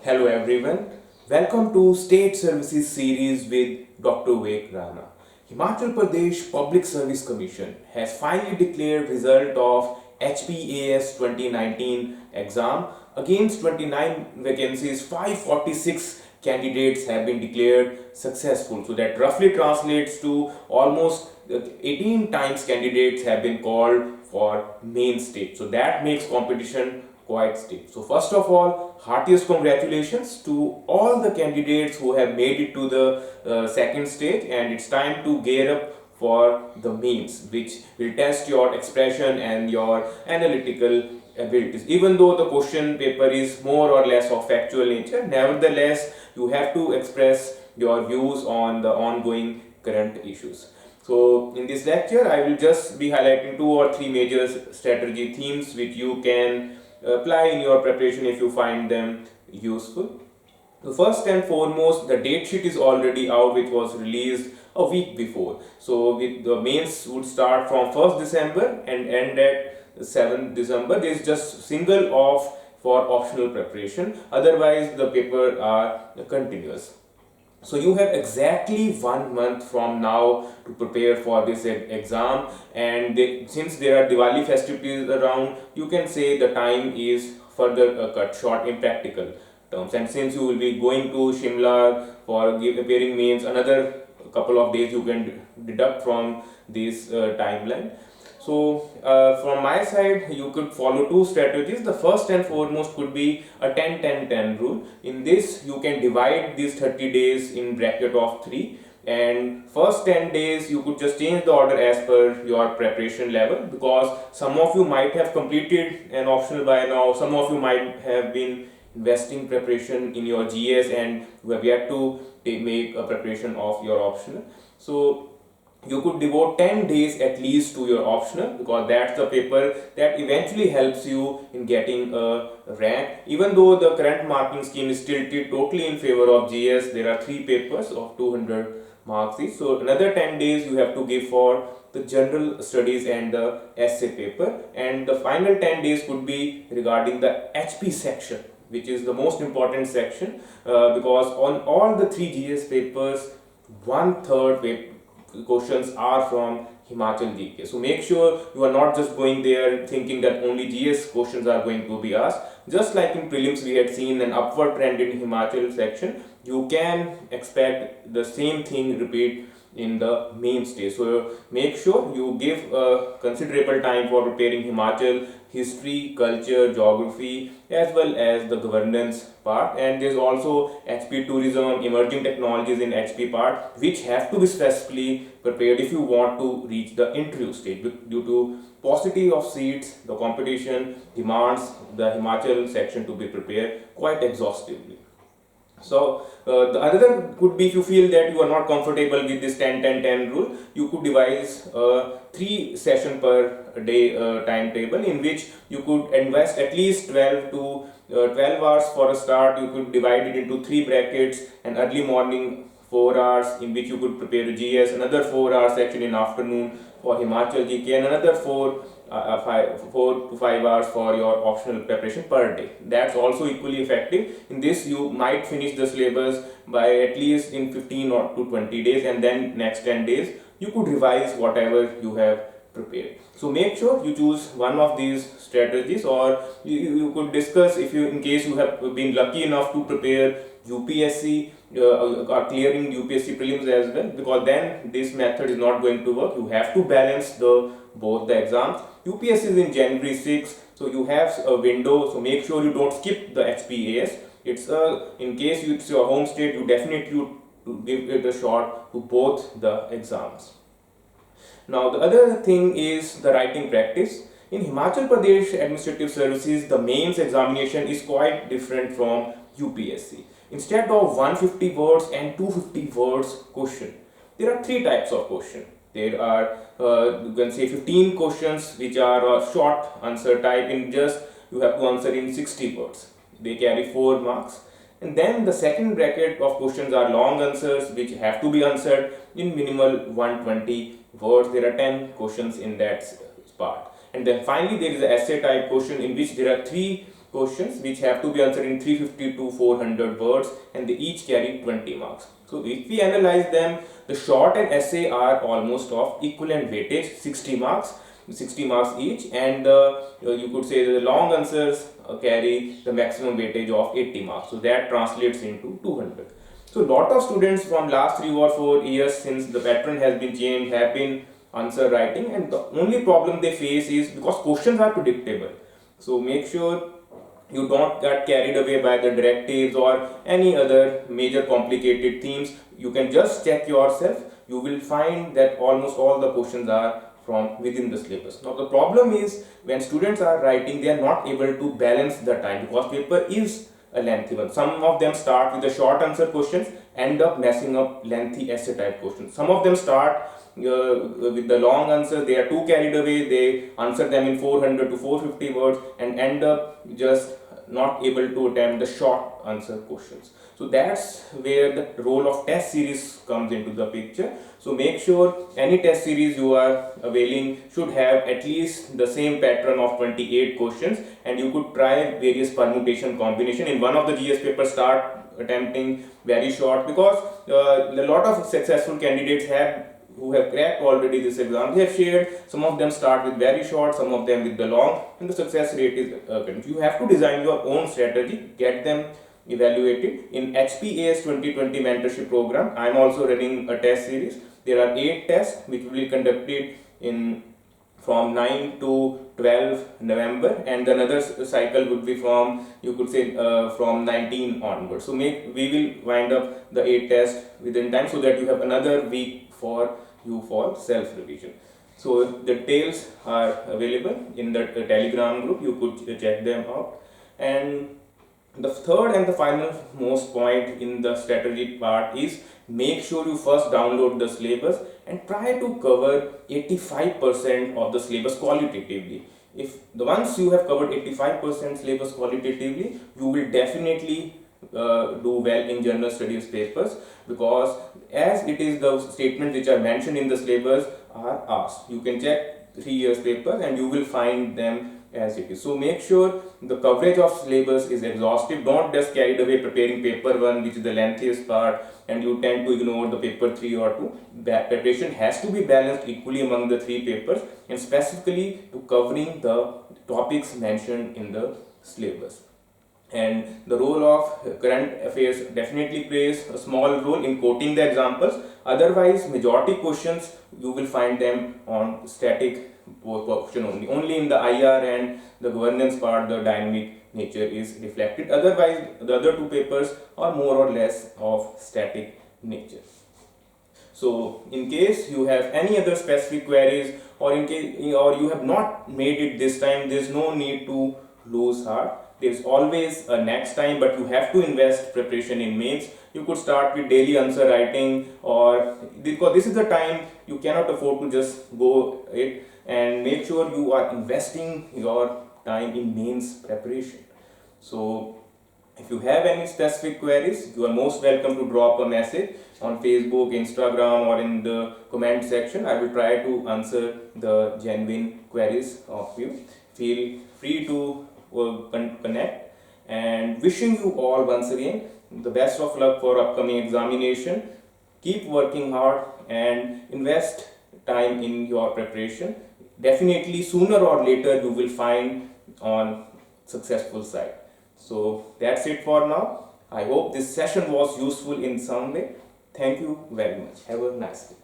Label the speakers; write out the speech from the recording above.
Speaker 1: Hello everyone, welcome to State Services series with Dr. Vivek Rana. Himachal Pradesh Public Service Commission has finally declared result of HPAS 2019 exam. Against 29 vacancies, 546 candidates have been declared successful. So that roughly translates to almost 18 times candidates have been called for main stage. So that makes competition quite stiff. So first of all, heartiest congratulations to all the candidates who have made it to the second stage, and it's time to gear up for the mains, which will test your expression and your analytical abilities. Even though the question paper is more or less of factual nature, nevertheless you have to express your views on the ongoing current issues. So in this lecture I will just be highlighting two or three major strategy themes which you can apply in your preparation if you find them useful. So first and foremost, the date sheet is already out, which was released a week before. So with the mains would start from 1st December and end at 7th December. There is just single off for optional preparation. Otherwise, the paper are continuous. So you have exactly 1 month from now to prepare for this exam, and since there are Diwali festivities around, you can say the time is further cut short in practical terms. And since you will be going to Shimla for appearing mains, another couple of days you can deduct from this timeline. So from my side, you could follow two strategies. The first and foremost could be a 10-10-10 rule. In this, you can divide these 30 days in bracket of 3, and first 10 days you could just change the order as per your preparation level, because some of you might have completed an optional by now, some of you might have been investing preparation in your GS and you have yet to make a preparation of your optional. So you could devote 10 days at least to your optional, because that's the paper that eventually helps you in getting a rank. Even though the current marking scheme is tilted totally in favor of GS, there are 3 papers of 200 marks each. So another 10 days you have to give for the general studies and the essay paper, and the final 10 days could be regarding the HP section, which is the most important section, because on all the 3 GS papers, 1/3 questions are from Himachal GK. So make sure you are not just going there thinking that only GS questions are going to be asked. Just like in prelims we had seen an upward trend in Himachal section, you can expect the same thing repeat in the main stage. So make sure you give a considerable time for preparing Himachal history, culture, geography, as well as the governance part. And there's also HP tourism, emerging technologies in HP part, which have to be specifically prepared if you want to reach the interview stage. Due to paucity of seats, the competition demands the Himachal section to be prepared quite exhaustively. So the other could be, if you feel that you are not comfortable with this 10-10-10 rule, you could devise a 3 session per day timetable, in which you could invest at least 12 hours for a start. You could divide it into 3 brackets: an early morning 4 hours in which you could prepare a GS, another 4 hour section in afternoon for Himachal GK, and another 4 to 5 hours for your optional preparation per day. That's also equally effective. In this, you might finish the syllabus by at least in 15 or to 20 days, and then next 10 days you could revise whatever you have prepared. So make sure you choose one of these strategies, or you could discuss, if you, in case you have been lucky enough to prepare UPSC or clearing UPSC prelims as well, because then this method is not going to work. You have to balance both the exams. UPSC is in January 6, so you have a window. So make sure you don't skip the HPAS. It's in case it's your home state, you definitely give it a shot to both the exams. Now the other thing is the writing practice. In Himachal Pradesh Administrative Services, the mains examination is quite different from UPSC. Instead of 150 words and 250 words question, there are 3 types of question. There are you can say 15 questions which are short answer type, in just you have to answer in 60 words. They carry 4 marks. And then the second bracket of questions are long answers which have to be answered in minimal 120 words. There are 10 questions in that part. And then finally there is the essay type question, in which there are 3 questions which have to be answered in 350 to 400 words, and they each carry 20 marks. So if we analyze them, the short and essay are almost of equivalent weightage, 60 marks each, and you could say the long answers carry the maximum weightage of 80 marks. So that translates into 200. So lot of students from last 3 or 4 years, since the pattern has been changed, have been answer writing, and the only problem they face is because questions are predictable. So make sure you don't get carried away by the directives or any other major complicated themes. You can just check yourself. You will find that almost all the questions are from within the syllabus. Now the problem is when students are writing, they are not able to balance the time because paper is a lengthy one. Some of them start with the short answer questions, end up messing up lengthy essay type questions. Some of them start with the long answer, they are too carried away, they answer them in 400 to 450 words and end up just not able to attempt the short answer questions. So that's where the role of test series comes into the picture. So make sure any test series you are availing should have at least the same pattern of 28 questions, and you could try various permutation combination. In one of the GS papers, start attempting very short, because a lot of successful candidates who have cracked already this exam, they have shared. Some of them start with very short, some of them with the long, and the success rate is you have to design your own strategy, get them evaluated. In HPAS 2020 mentorship program, I am also running a test series. There are 8 tests which will be conducted in from 9 to 12 November, and another cycle would be from, you could say, from 19 onwards. So we will wind up the 8 tests within time, so that you have another week for self revision. So the details are available in the Telegram group. You could check them out. And the third and the final most point in the strategy part is make sure you first download the syllabus and try to cover 85% of the syllabus qualitatively. If once you have covered 85% syllabus qualitatively, you will definitely do well in general studies papers, because as it is the statements which are mentioned in the syllabus are asked. You can check 3 years papers and you will find them as it is. So make sure the coverage of syllabus is exhaustive. Don't just carried away preparing paper 1, which is the lengthiest part, and you tend to ignore the paper 3 or 2. That preparation has to be balanced equally among the 3 papers, and specifically to covering the topics mentioned in the syllabus. And the role of current affairs definitely plays a small role in quoting the examples. Otherwise, majority questions you will find them on static question only. Only in the IR and the governance part the dynamic nature is reflected. Otherwise, the other 2 papers are more or less of static nature. So in case you have any other specific queries, or in case or you have not made it this time, there is no need to lose heart. There is always a next time, but you have to invest preparation in mains. You could start with daily answer writing, or because this is the time you cannot afford to just go it, and make sure you are investing your time in mains preparation. So if you have any specific queries, you are most welcome to drop a message on Facebook, Instagram, or in the comment section. I will try to answer the genuine queries of you. Feel free to connect, and wishing you all once again the best of luck for upcoming examination. Keep working hard and invest time in your preparation. Definitely sooner or later you will find on successful side. So that's it for now. I hope this session was useful in some way. Thank you very much. Have a nice day.